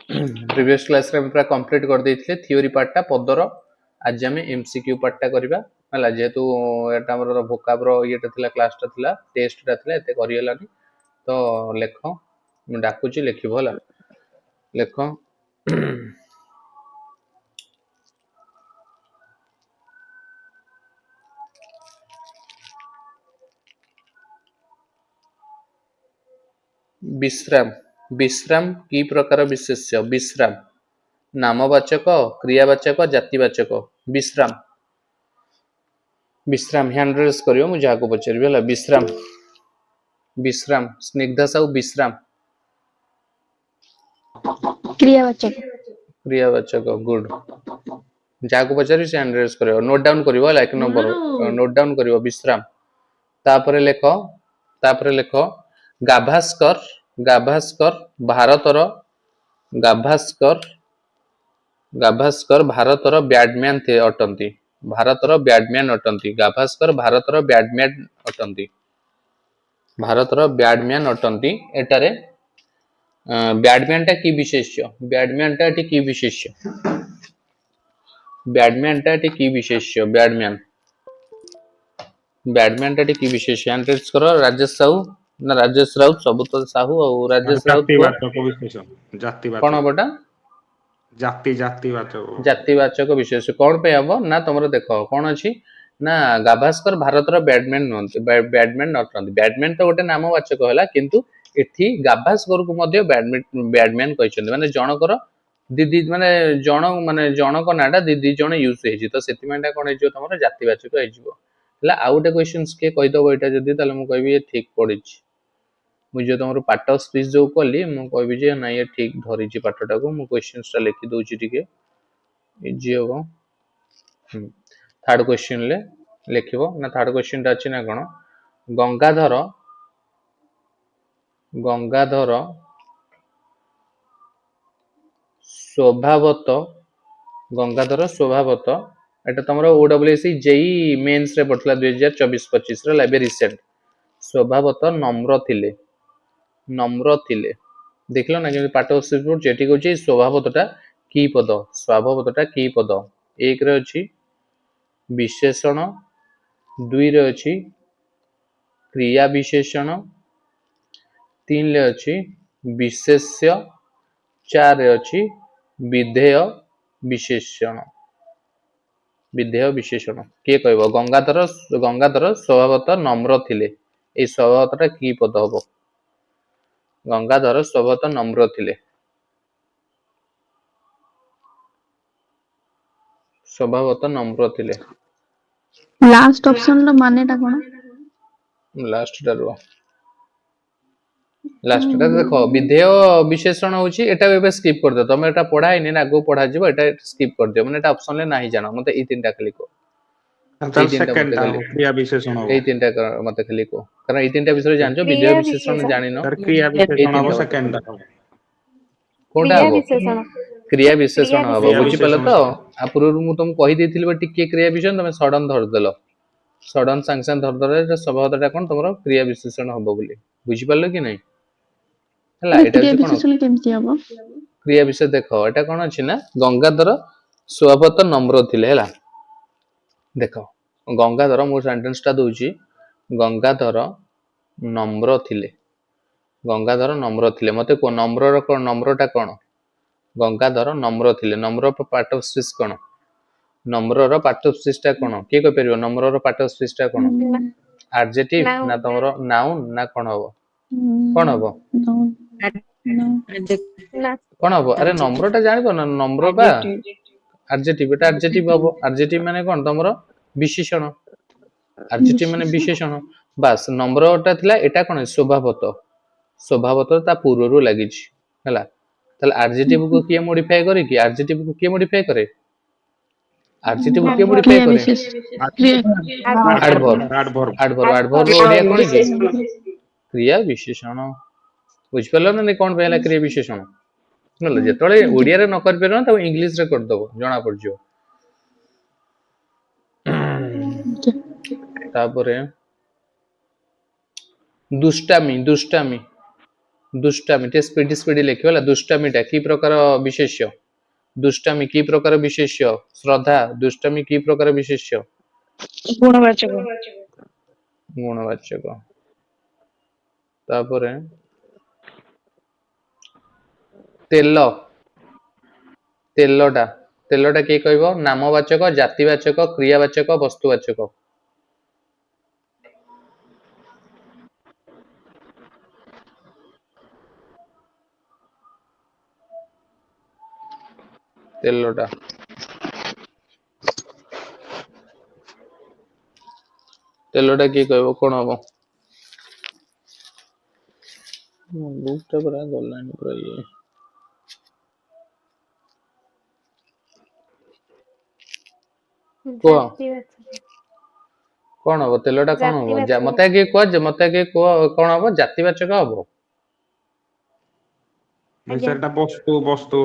Previous class रे पूरा complete कर देथिले थ्योरी पार्टटा पदर आज आम एमसीक्यू पार्टटा करबा हला जेहेतु एटा हमर भोकाब्रो येटा थिला क्लासटा थिला टेस्टटा थिला एते करि हलानी तो लेख मु डाकुची लेखिबो हला लेख विश्राम विश्राम की प्रकार विशेष्य विश्राम नामवाचक क्रियावाचक जातिवाचक विश्राम विश्राम हैंड रेस करियो मु जाको पचरबी हला विश्राम विश्राम स्निग्धा साहू विश्राम क्रियावाचक गुड जाको पचरबी से हैंड रेस करियो नोट डाउन करियो हला एक नंबर नोट डाउन करियो विश्राम तापरे लेख गाभास्कर गाभास्कर भारतर गाभास्कर गाभास्कर भारतर बैडमैन थे अटंती भारतर बैडमैन अटंती गाभास्कर भारतर बैडमैन अटंती भारतर बैडमैन अटंती एटारे बैडमैन टा की विशेष्य बैडमैन टा की विशेष्य बैडमैन टा की विशेष्य बैडमैन बैडमैन टा की विशेष्य एंट्रेस करो राजेश साहू ना राजेश राउत सब तो साहू और राजेश राउत कौन बटा जातिवाचक विशेष कौन पे हम ना तुम देख कौन अच्छी ना गाभास्कर भारतर बैडमैन नुहति बैडमैन नटंती बैडमैन तो गोटे नामवाचक है किंतु एठी गाभास्कर को मध्य बैडमैन कहछन्ती माने जनकर दीदी माने जनक नाटा दीदी जण यूज हेछि तो सेति मानटा कोन हेजियो तमरो जातिवाचक हेजिवो हला आ गोटे क्वेश्चंस के कहि दबो एटा जदी ताले मु कहबी ये ठीक पडिछि मुझे तुम पाठ स्पीच जो कली मुझे जे ना ये ठीक धरी पाठटा को मु क्वेश्चंस टा लिखि दउची टिके इजी हो थर्ड क्वेश्चन ले लिखिबो ना थर्ड क्वेश्चन टा अछि ना कोन गंगाधर गंगाधर स्वभावत गंगाधर स्वभावत एटा तमरो ओडब्ल्यूएससी जेई मेंस रे पडला 2024-25 रे लाइब्रेरी रिसेंट स्वभावत नम्र थिले देखलो ना कि पाठ स्पीच जेठी कहूची स्वभावतटा की पद एक रे अछि विशेषण दुई रे अछि क्रिया विशेषण तीन रे अछि विशेष्य चार रे अछि विधेय विशेषण के कहबो गंगाधर स्वभावत नम्र थिले ए स्वभावतटा की पद हबो गंगाधर स्वभावत नम्र थिले लास्ट ऑप्शन रो मानेटा कोन लास्ट रो देखो विधेय विशेषण होची एटा एबे स्किप कर दे तमे एटा पढाई नै ना आगो पढा जिवो एटा स्किप कर दियो माने एटा ऑप्शन ले नाही जानो मते ई तीनटा खाली को सेकंड क्रिया विशेषण हो ए तीनटा मते खाली को कारण ई तीनटा विषय जानजो विधेय विशेषण जानि न क्रिया विशेषण हो सेकंड कोनटा हो क्रिया विशेषण हो बुझी पले तो आपुर मु तुम कहि देथिल बे टिके क्रिया विशेषण तमे सडन धर देलो सडन सैंक्शन धर दरे स्वभावतटा कोन तमरो क्रिया विशेषण हबो बोली बुझी पल्लो कि नै हला एटा क्रिया विशेषण केमति हबो क्रिया विशेष देखो एटा कोन अछि ना गंगाधर स्वभावत नम्र थिले हला देखो गंगाधर मो सेंटेंस टा दोची गंगाधर नम्र थिले मते को नम्रटा कोन गंगाधर नम्र थिले नम्र पार्ट ऑफ स्पीच कोन नम्र रो पार्ट ऑफ स्पीच टा कोन के को परियो नम्र रो पार्ट ऑफ स्पीच टा कोन एडजेक्टिव ना तमरो नाउन ना कोन हबो कोन हबो अरे नम्र टा जानिबो ना नम्र बा एडजेक्टिव एटा एडजेक्टिव हबो एडजेक्टिव माने कोन तमरो विशेषण एडजेक्टिव माने विशेषण बस नम्रटा थिला एटा कोन स्वभावत ता पूर्वरु लागिछि हला तले एडजेक्टिव को किए मॉडिफाई करे कि एडजेक्टिव को किए मॉडिफाई करे एडजेक्टिव को किए मॉडिफाई करे एडवर्ब ओडिया कोन कि क्रिया विशेषण बुझ पलो ना कोन पहला क्रिया विशेषण नले जेतले ओडिया रे न कर पेरो त इंग्लिश रे कर दबो जणा पड़जो तापरे दुष्टामी दुष्टामी टे स्पीडी स्पीडी लिखियो होला दुष्टामीटा की प्रकार विशेष्य दुष्टामी की प्रकार विशेष्य श्रद्धा दुष्टामी की प्रकार विशेष्य गुणवाचक गुणवाचक तापरे तेल तेलटा तेलटा किए कहबो नामवाचक जातिवाचक क्रियावाचक वस्तुवाचक तेलटा तेलटा किए कहबो कोन हबो बुकटा पूरा गलानी पूरा ये कुह कौन हम तेलटा कौन हम मत आगे कह मत आगे कह कौन हम जातिवाचक हम ସେଟା ବସ୍ତୁ ବସ୍ତୁ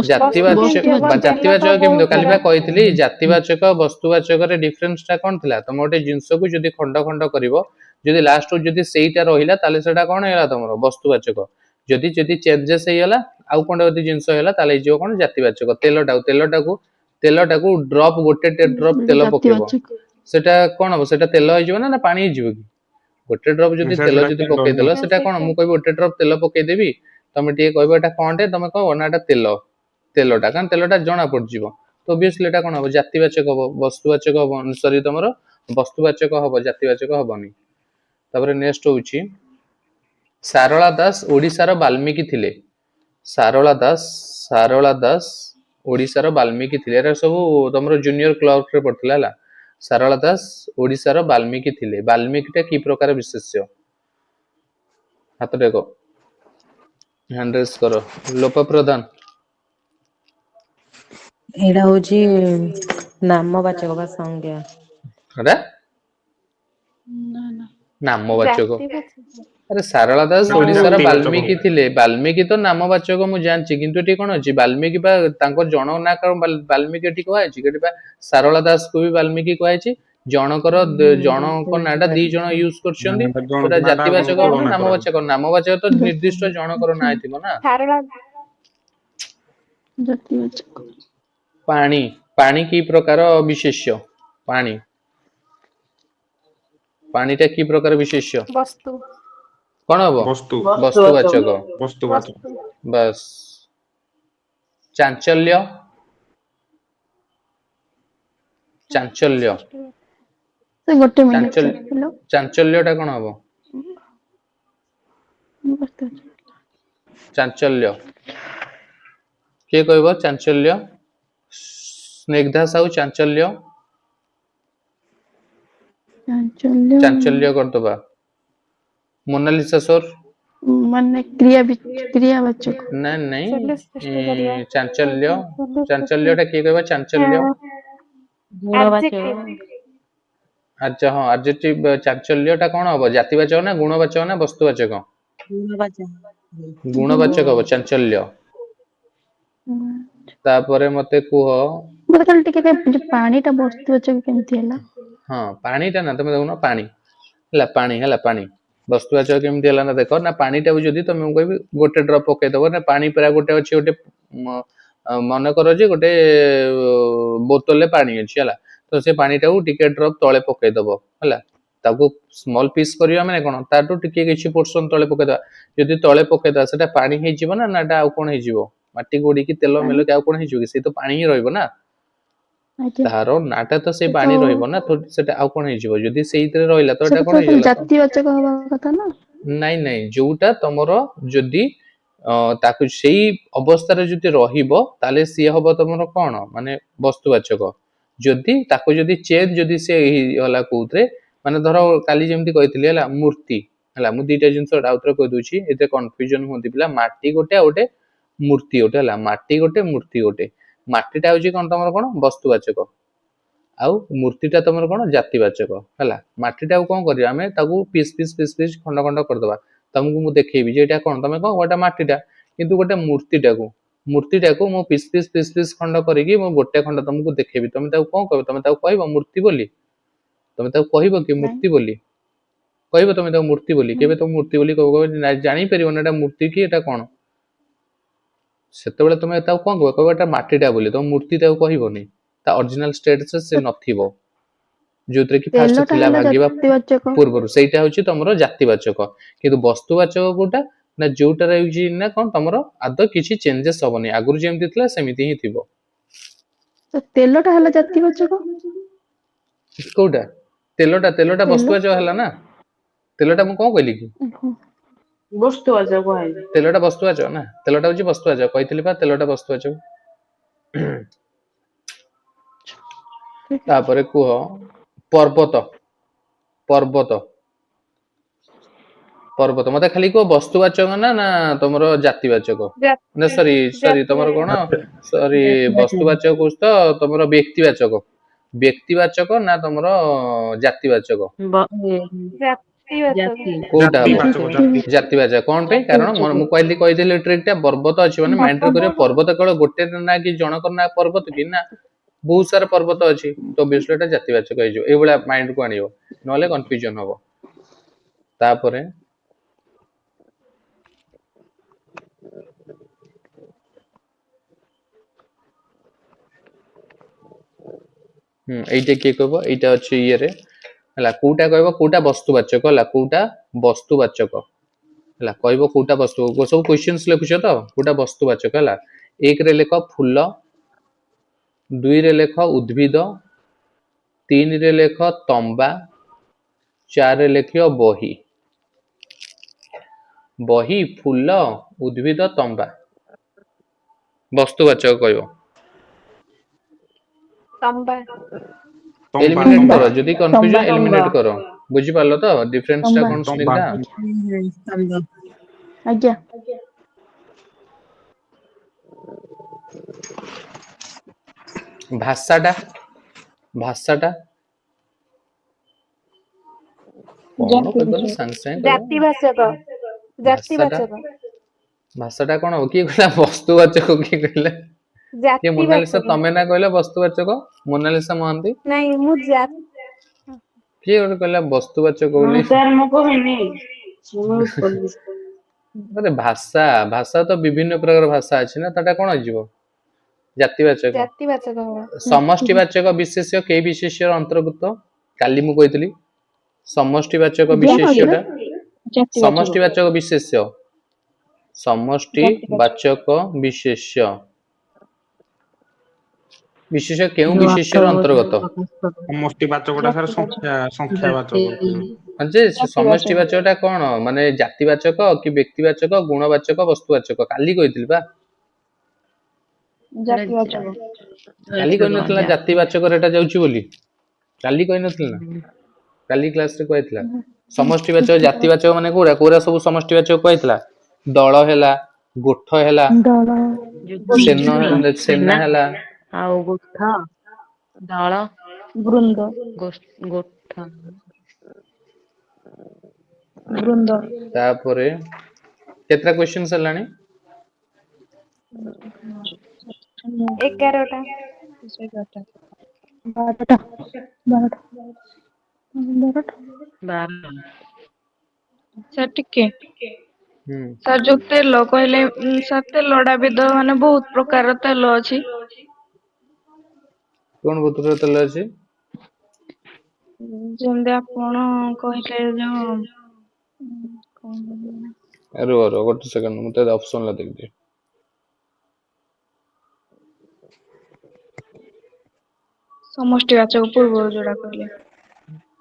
जातिवाचक केमि काली बा कहितली जातिवाचक वस्तुवाचक रे डिफरेंस टा कोन थिला तुम गोटे जिंस को जदी खंड खंड करिवो जदी लास्ट को जदी सेईटा रहिला ताले सेटा कोन हैला तमरो वस्तुवाचक जदी जदी चेंजेस हेयला आउ कोन जदी जिंस हेला ताले जो कोन जातिवाचक तेलटा को ड्रॉप गोटे ड्रॉप तेल पकेबो सेटा कोन हो सेटा तेल होई जीवो ना पानी होई जीवो की गोटे ड्रॉप जदी तेल जदी पके देलो सेटा कोन मु कहबो गोटे ड्रॉप तेल पके देबी तमे टिके कहबो एटा कोनटे तमे कहबो ना एटा तेलटा कारण तेलटा जणा पड़ जीवो तो ऑब्वियसली एटा कोन हो जातिवाचक हो वस्तुवाचक हो सॉरी तमरो वस्तुवाचक हो जातिवाचक होबनी तापरे नेक्स्ट होउची सारला दास ओडिसा रो वाल्मीकि थिले सारला दास ओडिसा रो वाल्मीकि थिले एरा सब तमरो जूनियर क्लास रे पड़थिला ला सारला दास ओडिसा रो वाल्मीकि थिले वाल्मीकिटा की प्रकार विशेष्य हाथ देखो हैंड रेस करो लोप प्रदान एडा होची नामवाचक बा संज्ञा अरे ना ना नामवाचक अरे सारला दास ओडिसा रो वाल्मीकि थिले वाल्मीकि तो नामवाचक मु जानछि किंतु एटी कोन अछि वाल्मीकि बा तांको जण ना कर वाल्मीकि एटी कहै अछि केटी बा सारला दास को भी वाल्मीकि कहै अछि जनकर जनक नाटा दी जण यूज करछन्ती ओटा जातिवाचक हो नामवाचक तो निर्दिष्ट जनकर ना आइथिबो ना जातिवाचक पानी पानी की प्रकार विशेष्य पानी पानीटा की प्रकार विशेष्य वस्तु कोन हबो वस्तु वस्तुवाचक वस्तुवाचक बस चांचल्य चांचल्य से गोटे मिनिट चांचल्य हेलो चांचल्यटा कोन हबो चांचल्य के कहबो चांचल्य स्निग्धा साहू चांचल्य चांचल्य चांचल्य करदबा मोनालिसा सर माने क्रियावाचक नहीं नहीं चांचल्य चांचल्यटा के कहबो चांचल्य गुणवाचक अच्छा हाँ एडजेक्टिव चांचल्यटा कोन हबो जातिवाचक ना गुणवाचक ना वस्तुवाचक गुणवाचक गुणवाचक हबो चांचल्य तापरे मते कुह मते खाली टिके जे पानीटा वस्तुवाचक केमती हला हाँ पानीटा ना तुम देखो ना पानी हला पानी वस्तुवाचक केमती हला ना देखो ना पानीटा जदी तुम कहबी गोटे ड्रॉप पके दबो ना पानी परा गोटे अछि गोटे मन करो जे गोटे बोतल ले पानी अछि हला तो से पानीटा को टिके ड्रॉप तळे पके दबो हला ताको स्मॉल पीस करियो माने कोन ताटो टिके किछि पोर्शन तळे पके दा जदी तळे पके दा सेटा पानी हे जीवो ना नाटा आ कोन हे जीवो माटी गोडी की तेल मेल के आ कोन हे जीवो से तो पानी ही रहइबो ना तारो नाटा तो से पानी रहइबो ना तो सेटा आ कोन हे जीवो जदी सेइतरे रहिला तो एटा कोन हे जीवो जातिवाचक हवा कथा ना नहीं जोटा तमरो जदी ताकु सेई अवस्था रे जदी रहिबो ताले सी हबो तमरो कोन माने वस्तुवाचक जदी ताकु जदी चेंज जदी से होला कोउतरे माने धरो काली जेमति कहितली हला मूर्ति हला मु दीटा जिंस आउतरे कहि दोछि एते कंफ्यूजन होंती पिला माटी गोटे गोटे मूर्ति गोटे हला माटी गोटे मूर्ति गोटे माटीटा होची कोन तमरो कोन वस्तुवाचक आउ मूर्तिटा तमरो कोन जातिवाचक हला माटीटा कोन करिया हमें ताकू पीस खंड खंड कर दबा तुमको मु देखेबी जे एटा कोन तमे कोन गोटा माटीटा किंतु गोटे मूर्तिटा को मु पीस खंड करिकि मु गोटे खंड तुमको देखेबी तमे ताकू कोन कहबो तमे ताकू कहबो मूर्ति बोली तमे ताकू कहबो कि मूर्ति बोली କହିବ ତମେ ତାକୁ ମୂର୍ତ୍ତି ବୋଲି, କେବେ ତମେ ମୂର୍ତ୍ତି ବୋଲି ଜାଣିପାରିବନି ଏଟା ମୂର୍ତ୍ତି କି ଏଟା କଣ। ସେତେବେଳେ ତମେ ତାକୁ କଣ କହିବ ଏଟା ମାଟିଟା ବୋଲି, ତମ ମୂର୍ତ୍ତି ତାକୁ କହିବନି, ତା ଅରିଜିନାଲ ଷ୍ଟେଟସରେ ସେ ନଥିବ, ଯୋଉଥିରେ କି ଫାଷ୍ଟ ତେଲଟା ଥିଲା ହେଲା ଭାଗିବା ଜାତିବାଚକ। ପୂର୍ବରୁ। ସେଇଟା ହଉଛି ତମର ଜାତିବାଚକ। କିନ୍ତୁ ବସ୍ତୁବାଚକ କୋଉଟା ନା ଯୋଉଟାରେ ହଉଛି ନା କଣ ତମର ଆଦୌ କିଛି ଚେଞ୍ଜେସ ହବନି, ଆଗରୁ ଯେମିତି ଥିଲା ସେମିତି ହିଁ ଥିବ। ତ ତେଲଟା ହେଲା ଜାତିବାଚକ। କୋଉଟା ତେଲଟା ତେଲ ବସ୍ତୁବାଚକ ହେଲା ନା। ତେଲଟା ମୁଁ କଣ କହିଲି କି ଓହୋ। ବସ୍ତୁବାଚକ କହିଲି। ତେଲଟା ବସ୍ତୁବାଚକ ନା, ତେଲଟା ହଉଛି ବସ୍ତୁବାଚକ କହିଥିଲି ବା, ତେଲଟା ବସ୍ତୁବାଚକ। ତାପରେ କୁହ ପର୍ବତ। ପର୍ବତ ପର୍ବତ ମତେ ଖାଲି କୁହ ବସ୍ତୁବାଚକ ନା ତମର ଜାତିବାଚକ ନା ସରି ତମର କଣ ସରି ବସ୍ତୁବାଚକ କହୁଛ ତ ତମର ବ୍ୟକ୍ତିବାଚକ। ବ୍ୟକ୍ତିବାଚକ ନା ତମର ଜାତିବାଚକ କୋଉଟା ହବ? ଜାତିବାଚକ। କଣ ପାଇଁ? କାରଣ ମୁଁ କହିଥିଲି ଟ୍ରିକ୍ ଟା ପର୍ବତ ଅଛି ମାନେ ମାଇଣ୍ଡରେ କରିବ ପର୍ବତ କେବଳ ଗୋଟେ ନା କି ଜଣଙ୍କର ନା ପର୍ବତ କି ନା ବହୁତ ସାରା ପର୍ବତ ଅଛି, ତ ଅବଭିୟସଲି ଏଟା ଜାତିବାଚକ ହେଇଯିବ। ଏଇଭଳିଆ ମାଇଣ୍ଡକୁ ଆଣିବ, ନହେଲେ କନଫ୍ୟୁଜନ ହବ। ତାପରେ এইটা କିଏ କହିବ? ଏଇଟା ଅଛି ଇଏରେ ହେଲା, କୋଉଟା କହିବ କୋଉଟା ବସ୍ତୁବାଚକ ହେଲା, କୋଉଟା ବସ୍ତୁବାଚକ ହେଲା, କହିବ କୋଉଟା ବସ୍ତୁ। ସବୁ କ୍ୱେଶ୍ଚନ୍ସ ଲେଖୁଛ ତ, କୋଉଟା ବସ୍ତୁବାଚକ ହେଲା। 1 ରେ ଲେଖ ଫୁଲ, 2 ରେ ଲେଖ ଉଦ୍ଭିଦ, 3 ରେ ଲେଖ ତମ୍ବା, 4 ରେ ଲେଖିବ ବହି। ବହି, ଫୁଲ, ଉଦ୍ଭିଦ, ତମ୍ବା ବସ୍ତୁବାଚକ କହିବ। ତମ୍ବା। ଏଲିମିନେଟ ତମ୍ବା କର, ଯଦି କନଫ୍ୟୁଜନ ତମ୍ବା ଏଲିମିନେଟ କର। ବୁଝିପାରିଲ ତ ଡିଫରେନ୍ସ ଟା ତମ୍ବା କଣ ତମ୍ବା ତିନିଟା? ଆଜ୍ଞା। ଭାଷାଟା ଭାଷାଟା କଣ କହିଲ ସାଙ୍ଗେ ସାଙ୍ଗେ ଜାତିବାଚକ। ଭାଷାଟା ଜାତିବାଚକ। ଭାଷାଟା କଣ ହବ? କିଏ କହିଲା ବସ୍ତୁବାଚକ? କିଏ କହିଲେ? କିଏ ମୋନାଲିସା ଜାତିବାଚକ। ତମେ ନା କହିଲ ବସ୍ତୁବାଚକ? ମୋନାଲିସା ମହାନ୍ତି। ନାଇଁ ମୁଁ କିଏ ଗୋଟେ କହିଲା ବସ୍ତୁବାଚକ ବୋଲି? ମୁଁ କହିନି। ଆରେ ଭାଷା ତ ବିଭିନ୍ନ ପ୍ରକାର ଭାଷା ଅଛି ନା, ତାଟା କଣ ହେଇଯିବ? ଜାତିବାଚକ। ଜାତିବାଚକ ହବ। ସମଷ୍ଟିବାଚକ ବିଶେଷ୍ୟ କେଇ ବିଶେଷ୍ୟର ଅନ୍ତର୍ଭୁକ୍ତ? କାଲି ମୁଁ କହିଥିଲି ସମଷ୍ଟିବାଚକ ବିଶେଷ୍ୟଟା ଜାତିବାଚକ। ସମଷ୍ଟିବାଚକ ବିଶେଷ୍ୟ, ସମଷ୍ଟିବାଚକ ବିଶେଷ୍ୟ। ବିଶେଷ୍ୟ କେଉଁ ବିଶେଷ୍ୟର ଅନ୍ତର୍ଗତ? ସମଷ୍ଟିବାଚକଟା ସାର୍ ସଂଖ୍ୟାବାଚକ। ଯେ ସମଷ୍ଟିବାଚକଟା କଣ ମାନେ ଜାତିବାଚକ କି ବ୍ୟକ୍ତିବାଚକ, ଗୁଣବାଚକ, ବସ୍ତୁବାଚକ? କାଲି କହିଥିଲି ବା। ଜାତିବାଚକ। କାଲି କହିନଥିଲା ଜାତିବାଚକରେ ଏଟା ଯାଉଛି ବୋଲି? କାଲି କହିନଥିଲି ନା? କାଲି କ୍ଲାସରେ କୁହାଯାଇଥିଲା। ସମଷ୍ଟିବାଚକ ଜାତିବାଚକ ମାନେ କୋଉରା କୋଉରା ସବୁ ସମଷ୍ଟିବାଚକ କୁହାଯାଇଥିଲା? ଦଳ ହେଲା, ଗୋଠ ହେଲା, ଦଳ ସେନା ହେଲା। ଆଉ ଗୁଠ, ଦଳ, ବୃନ୍ଦ ଗୋଠ। ବୃନ୍ଦ। ତାପରେ କେତେଟା କ୍ୱେଶ୍ଚନ୍ସ ହେଲାଣି? 11ଟା। 12ଟା 12ଟା। ସାର୍ ଟିକେ ହୁଁ। ସାର୍ ଯୋଉ ତେଲ କହିଲେ ସାର୍ ତେଲଟା ବି ତ ମାନେ ବହୁତ ପ୍ରକାରର ତେଲ ଅଛି। କଣ ବହୁତ ତେଲ ଅଛି? ଯେମିତି ଆପଣ କହିଲେ ଯୋଉ ରୁହ ଗୋଟେ ସେକେଣ୍ଡ, ମୁଁ ତ ଅପସନ ଦେଖିଦିଏ। ସମଷ୍ଟିବାଚକ ପୂର୍ବରୁ ଯୋଉଟା କହିଲେ।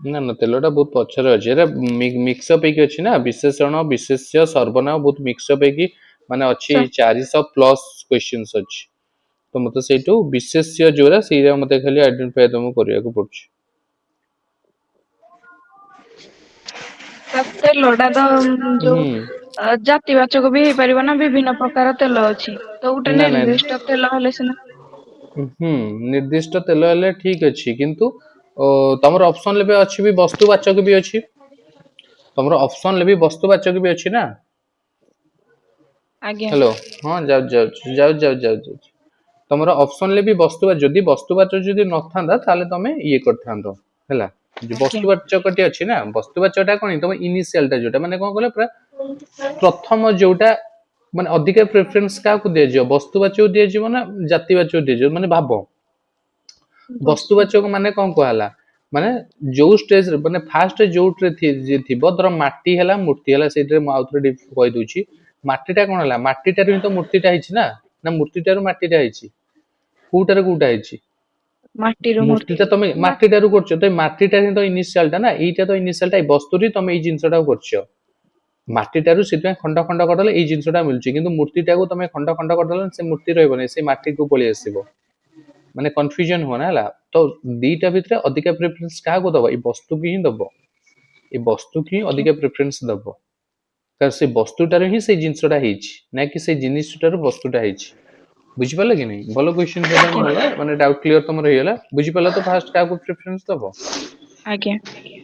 ନା ତେଲଟା ବହୁତ ପଛରେ ଅଛି, ଏଟା ମିକ୍ସଅପ୍ ହେଇକି ଅଛି ନା, ବିଶେଷଣ ବିଶେଷ୍ୟ ସର୍ବନାମ ବହୁତ ମିକ୍ସଅପ୍ ହେଇକି ମାନେ ଅଛି, ସାର୍ 400+ କ୍ୱେଶ୍ଚନ୍ସ ଅଛି। ତ ମତେ ସେଇଠୁ ବିଶେଷ୍ୟ ଯୋଉରା ସେଇରା ମତେ ଖାଲି ଆଇଡେଣ୍ଟିଫାଏ ତମକୁ କରିବାକୁ ପଡୁଛି। ତେଲଟା ତ ଯୋଉ ହୁଁ ଜାତିବାଚକ ବି ହେଇପାରିବ ନା, ବିଭିନ୍ନ ପ୍ରକାର ତେଲ ଅଛି ତ ଗୋଟେ ନା ନାଇଁ ନିର୍ଦ୍ଦିଷ୍ଟ ତେଲ ହେଲେ ସିନା। ନିର୍ଦ୍ଦିଷ୍ଟ ତେଲ ହେଲେ ଠିକ ଅଛି, କିନ୍ତୁ ତମର ଅପସନ ବି ଅଛି ବି ବସ୍ତୁବାଚକ ବି ଅଛି। ତମର ଅପସନରେ ବି ବସ୍ତୁବାଚକ ବି ଅଛି ନା। ଆଜ୍ଞା ହ୍ୟାଲୋ, ହଁ ଯାଉଛି। ତମର ଅପସନରେ ବି ଯଦି ବସ୍ତୁବାଚକ ଯଦି ନଥାନ୍ତା ତାହେଲେ ତମେ ଇଏ କରିଥାନ୍ତ ହେଲା। जो वस्तुवाचकटी अच्छी ना वस्तुवाचकटा कौन तुम इनिशियलटा जोटा माने कौन कहले पूरा प्रथम जोटा माने अधिक प्रेफरेंस क्या दिया जाव वस्तुवाचक दिया जाव ना जातिवाचक दिया जाव माने भाव वस्तुवाचक माने कौन कहला माने जो स्टेज माने फास्ट जोट्रे थिबो धर माटी हैला मूर्ति हैला सेट्रे म आउथरे कहि दोछि माटीटा कोन हैला माटीटार ही तो मूर्तिटा हिछि ना ना मूर्तिटार माटीटा हिछि कोटार कोटा हिछि माटीर मूर्ति मूर्तिटा तमे माटीटारू करछो तो माटीटा ही तो इनिशियलटा ना एटा तो इनिशियलटा वस्तुरी तमे ई जिंसटा करछो माटीटारू सेतमे खंड खंड करदले ई जिंसटा मिलछि किंतु मूर्तिटाको तमे खंड खंड करदले से मूर्ति रहबने से माटी को पळि आसीबो माने कंफ्यूजन हो ना हला तो दीटा भितरे अधिक प्रेफरेंस का को दबो ई वस्तु की ही दबो ई वस्तु की अधिक प्रेफरेंस दबो कारण से वस्तुटार ही से जिंसटा हिछि ना कि से जिनिसटार वस्तुटा हिछि बुझि पाले कि नहीं भलो क्वेश्चन होला माने डाउट क्लियर तम रही होला बुझि पाले तो फास्ट का को प्रेफरेंस दबो आज्ञा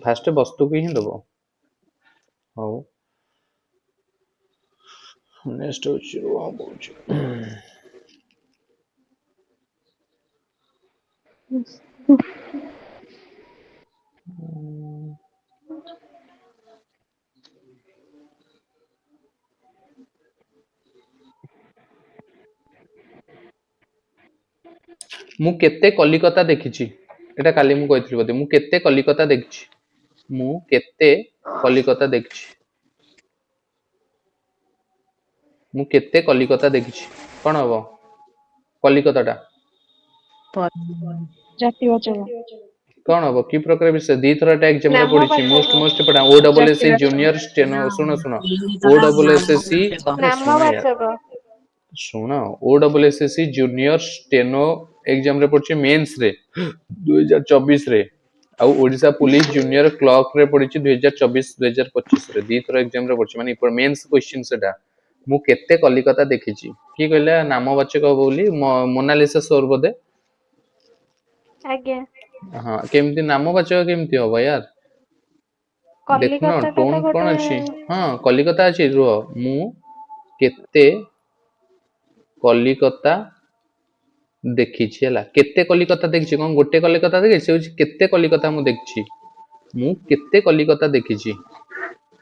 फास्ट वस्तु की ही दबो हो नेक्स्ट होछि रो बोलछि मु केते कलिकता देखिछि एटा काली मु कहितली बोते मु केते कलिकता देखिछि मु केते कलिकता देखिछि मु केते कलिकता देखिछि कोन हबो कलिकताटा जातिवाचक कोन हबो की प्रकार विषय दी थराटा एग्जाम रे पढिछि मोस्ट पढा O double S C junior steno सुनो सुनो ओ डबल एस सी नामवाचक सुनो O double S C junior steno exam रे पढिछि मेंस रे 2024 रे आ ओडिसा पुलिस जूनियर क्लर्क रे पढिछि 2024 2025 रे दी थरा एग्जाम रे पढिछि माने पर मेंस क्वेश्चन सेटा मु केते कलिकता देखिछि की कहले नामवाचक हबो बोली मोनालिसा सोर बोधे आज्ञा हाँ केमती नामवाचक केमती हबो यार देखनो कलिकता टोन तो कोन गोटे अछि हाँ कलिकता अछि रुह मु केते कलिकता देखिछि हला केते कलिकता देखिछि कोन गोटे कलिकता देखि से होछि केते कलिकता मु देखिछि मु केते कलिकता देखिछि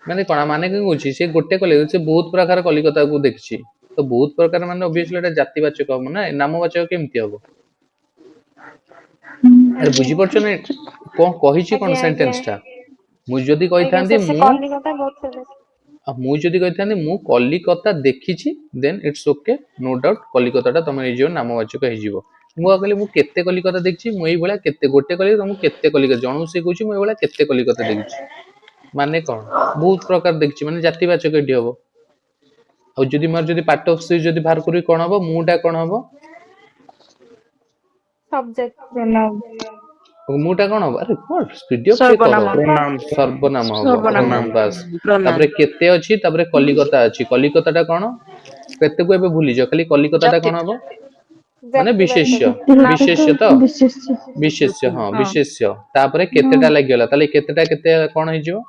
माने कोना माने कि होछि से गोटे कलिकता से बहुत प्रकार कलिकता को देखिछि तो बहुत प्रकार माने ऑब्वियसली एटा जातिवाचक हम ना नामवाचक केमती हबो अरे बुझी परछ ना कोन कहिछि कोन आज्ञा सेंटेंस टा मु जदी आज्ञा कहिथांदी से मु कलिकता बहुत थे मु जदी कहिथांदी मु कलिकता देखिछि then it's okay no doubt कलिकताटा तमे ए जो नामवाचक हे जिवो मु कहले मु केते कलिकता देखिछि मु एई भला केते गोटे कलिकता मु केते कलिकता जणु से कहूछि मु एई भला केते कलिकता देखिछि माने कोन बहुत प्रकार देखिछि माने जातिवाचक एठी हबो आ जदी मार जदी पार्ट ऑफ सी जदी बाहर करी कोन हबो मुटा कोन हबो सब्जेक्ट प्रणाम मुटा कोन हबो अरे कोन पीडीएफ चेक सर्वनाम करो प्रणाम सर्वनाम हबो सर्वनाम प्रणाम बस प्रणाम तापरे केते अछि तापरे कलिकता अछि कलिकताटा कोन केते को एबे भूली जा खाली कलिकताटा कोन हबो माने विशेष्य विशेष्य तो विशेष्य हाँ हाँ विशेष्य तापरे केतेटा लागिगला ताले केतेटा केते कोन हे जो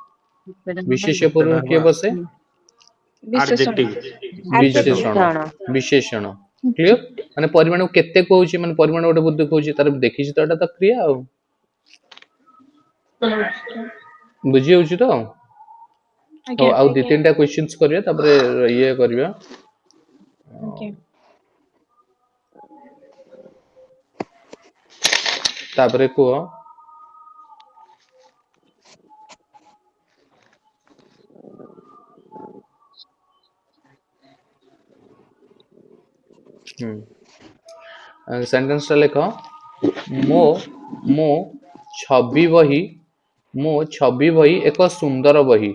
विशेष्य पूर्व के बसे विशेषण एडजेक्टिव विशेषण विशेषण क्लियर माने परिमाण केते कहूची माने परिमाण गोटे बुद्धि कहूची तार देखिछि तो एटा तो क्रिया आ बुझी होउची तो हो आज्ञा आउ दी तीनटा क्वेश्चंस करिया तापरे ये करिया आज्ञा तापरे को सेंटेंस टा लेख मो मो छवि बही मो छवि बही एक सुंदर बही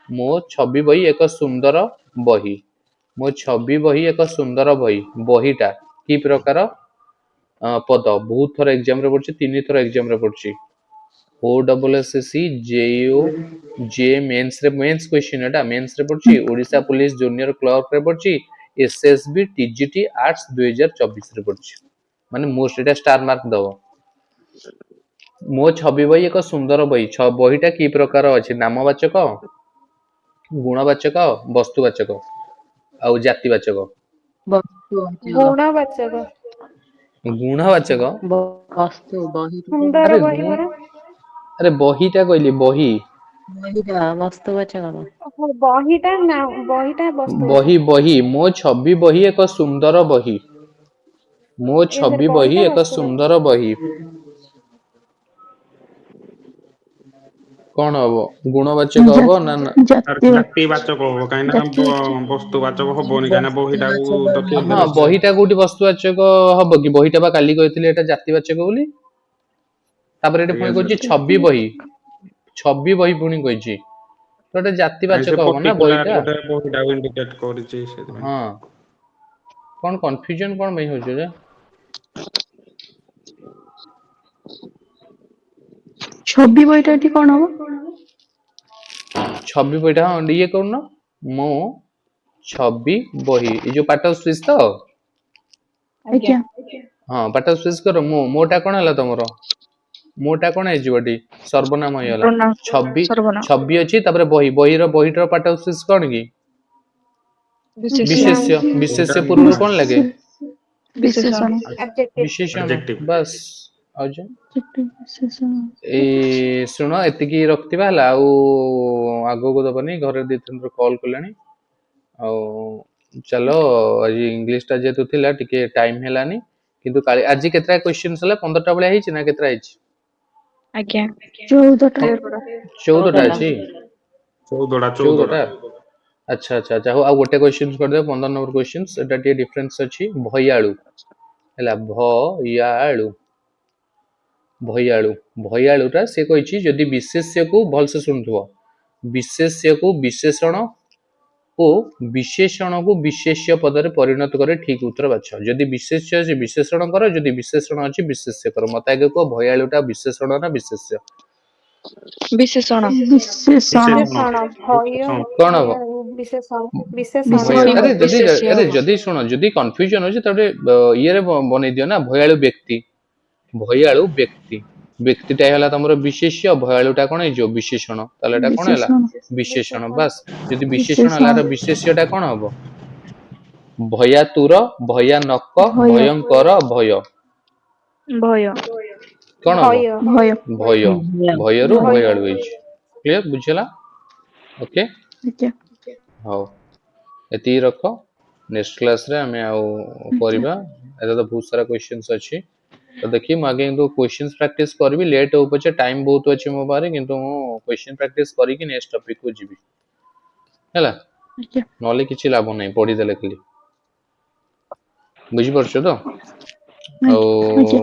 मो छवि बही एक सुंदर बही मो छवि बही एक सुंदर बही बहीटा की प्रकार पद बहुत थर एग्जाम रे पड़छि तीन थर एग्जाम रे पड़छि ओ डबल एस सी जेओ जे मेंस रे मेंस क्वेश्चन एटा मेंस रे पड़छि ओडिसा पुलिस जूनियर क्लर्क रे पड़छि एसएसबी टीजीटी आर्ट्स 2024 रे पड़छि माने मोस्ट एटा स्टार मार्क दबो मो छवि बही एक सुंदर बही बहीटा की प्रकार अछि नामवाचक गुणवाचक वस्तुवाचक आ जातिवाचक गुणवाचक गुणवाचक वस्तु बही सुंदर अरे बही गुण परा ଆରେ ବହିଟା କହିଲି ବହି ବହିଟା ବସ୍ତୁବାଚକ ଓହୋ, ବହିଟା ବହି ବସ୍ତୁବାଚକ। ବହି ମୋ ଛବି ବହି ଏକ ସୁନ୍ଦର ବହି। ମୋ ଏ ସରି, ଛବି ବହି ବହିଟା ଏକ ବସ୍ତୁବାଚକ। ସୁନ୍ଦର ବହି। କଣ ହବ? ଗୁଣବାଚକ ହବ ନା ନା? ତାର ଜାତୀୟ ଜାତିବାଚକ ହବ କାହିଁକି ନା ଜାତୀୟ ବସ୍ତୁବାଚକ ହବନି କାହିଁକି ନା ବହିଟାକୁ ତ କିଏ ହଁ ବହିଟା କୋଉଠି ବସ୍ତୁବାଚକ ହବ କି? ବହିଟା ବା କାଲି କହିଥିଲି ଏଟା ଜାତିବାଚକ ବୋଲି। ତାପରେ ଏଠି ପୁଣି କହିଛି ଛବି ବହି। ଛବି ବହି ପୁଣି କହିଛି। ତ ଏଟା କାହିଁକି ସେ ଜାତିବାଚକ ହବ ନା ପର୍ଟିକୁଲାର ବହିଟା। ଗୋଟେ ବହିଟାକୁ ଇଣ୍ଡିକେଟ କରିଛି ସେଥିପାଇଁ। ହଁ କଣ କନଫ୍ୟୁଜନ କଣ ପାଇଁ ହଉଛି ଯେ? ଛବି ବହିଟା ଏଠି କଣ ହବ? ଛବି ବହିଟା ହଁ ଇଏ କରୁନ। ମୋ ଛବି ବହି ଏଇ ଯୋଉ ପାର୍ଟ ଅଫ ସ୍ପିଚ ତ? ଆଜ୍ଞା। ଆଜ୍ଞା ହଁ ପାର୍ଟ ଅଫ ସ୍ପିଚ କର। ମୋଟା କଣ ହେଲା ତମର? ମୋଟା କଣ ହେଇଯିବ ଏଠି? ସର୍ବନାମ ହେଇଗଲା। ପ୍ରୋନାଉନ ଛବି ସର୍ବନାମ ଛବି ଅଛି ତାପରେ ବହି ବହିର ପାର୍ଟ ଅଫ ସ୍ପିଚ କଣ କି? ବିଶେଷ୍ୟ ବିଶେଷ୍ୟ। ବିଶେଷ୍ୟ ପୂର୍ବରୁ କଣ ଲାଗେ? ବିଶେଷଣ adjective। ବିଶେଷଣ। Adjective। ବାସ୍ ଆଉ ଯେ ବିଶେଷଣ ଏଇ ଶୁଣ ଏତିକି ରଖିଥିବା ହେଲା ଆଉ ଆଗକୁ ଦବନି ଘରେ ଦି ତିନି ଥର କଲ୍ କଲେଣି ଆଉ ଚାଲ ଆଜି ଇଂଲିଶ ଟା ଯେହେତୁ ଥିଲା ଟିକେ ଟାଇମ ହେଲାନି କିନ୍ତୁ କାଲି ଆଜି କେତେଟା କ୍ୱେଶ୍ଚିନ୍ସ ହେଲା 15ଟା ଭଳିଆ ହେଇଛି ନା କେତେଟା ହେଇଛି? ଆଜ୍ଞା 14ଟା 14ଟା ଅଛି 14ଟା। ଆଚ୍ଛା ଆଚ୍ଛା ଆଚ୍ଛା ହଉ ଆଉ ଗୋଟେ କ୍ୱେଶ୍ଚିନ୍ କରିଦେବା 15 ନମ୍ବର କ୍ୱେଶ୍ଚିନ୍ ଏଟା ଟିକେ ଡିଫରେନ୍ସ ଅଛି ଭୟାଳୁ ହେଲା ଭୟାଳୁ ଭୟାଳୁ ଭୟାଳୁଟା ସେ କହିଛି ଯଦି ବିଶେଷ୍ୟକୁ ଭଲସେ ଶୁଣୁଥିବ ବିଶେଷ୍ୟକୁ ବିଶେଷଣ ଓ ବିଶେଷଣକୁ ବିଶେଷ୍ୟ ପଦରେ ପରିଣତ କରି ଠିକ ଉତ୍ତର ବାଛ ଯଦି ବିଶେଷ୍ୟ ଅଛି ବିଶେଷଣ କର ଯଦି ବିଶେଷଣ ଅଛି ବିଶେଷ୍ୟ କର ମତେ ଆଗେ କୁହ ଭୟାଳୁଟା ବିଶେଷଣ ନା ବିଶେଷ୍ୟ? ବିଶେଷଣ ବିଶେଷଣ ବିଶେଷଣ ଭୟ କଣ ହବ? ବିଶେଷଣ ଭୟ ବିଶେଷଣ। ଆରେ ଯଦି ବିଶେଷ୍ୟ ଆରେ ହବ। ଯଦି ଶୁଣ ଯଦି କନଫ୍ୟୁଜନ ଅଛି ତାହେଲେ ଇଏରେ ବନେଇ ଦିଅ ନା ଭୟାଳୁ ବ୍ୟକ୍ତି ଭୟାଳୁ ବ୍ୟକ୍ତି ବ୍ୟକ୍ତିଟା ହେଲା ତମର ବିଶେଷ୍ୟ ଭୟାଳୁଟା କଣ ହେଇଯିବ ବିଶେଷଣ ତାହେଲେ ଏଟା କଣ ହେଲା ବିଶେଷଣ ବିଶେଷଣ ବିଶେଷଣ। ବାସ୍ ଯଦି ବିଶେଷଣ ହେଲା ବିଶେଷଣ ଏହାର ବିଶେଷ୍ୟଟା କଣ ହବ? ଭୟାତୁର ଭୟାନକ ଭୟ ଭୟଙ୍କର ଭୟ ଭୟ କଣ ହବ? ଭୟ ଭୟ ଭୟ ଭୟରୁ ଭୟ ଭୟାଳୁ ହେଇଛି କ୍ଲିୟର ବୁଝିଲା ଓକେ ଆଜ୍ଞା ହଉ ଏତିକି ରଖ ନେକ୍ସଟ କ୍ଲାସରେ ଆମେ ଆଉ ଆଜ୍ଞା କରିବା ଏଟା ତ ବହୁତ ସାରା କ୍ୱେଶ୍ଚିନ୍ସ ଅଛି ତ ଦେଖି ମୁଁ ଆଗେ କିନ୍ତୁ କ୍ୱେଶ୍ଚିନ୍ସ ପ୍ରାକ୍ଟିସ କରିବି ଲେଟ୍ ହଉ ପଛେ ଟାଇମ ବହୁତ ଅଛି ମୋ ପାଖରେ କିନ୍ତୁ ମୁଁ କ୍ୱେଶ୍ଚିନ୍ ପ୍ରାକ୍ଟିସ କରିକି ନେକ୍ସଟ ଟପିକକୁ ଯିବି ହେଲା ଆଜ୍ଞା ନହେଲେ କିଛି ଲାଭ ନାହିଁ ପଢିଦେଲେ ଖାଲି ବୁଝିପାରୁଛ ତ ଆଉ ଆଜ୍ଞା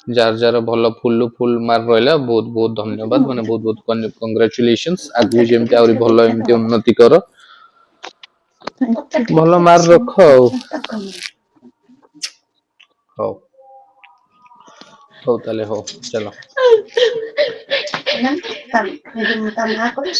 ଯାହାର ଯାହାର ଭଲ ଫୁଲ ମାର୍କ ରହିଲା ବହୁତ ବହୁତ ଧନ୍ୟବାଦ ମାନେ ବହୁତ ବହୁତ କଂଗ୍ରାଚୁଲେସନ୍ସ ଆଗକୁ ଯେମିତି ଆହୁରି ଭଲ ଏମିତି ଉନ୍ନତି କର ଭଲ ମାର୍କ ରଖ ଆଉ ହଉ ହଉ ତାହେଲେ ହଉ ଚାଲ ତା ମା କରି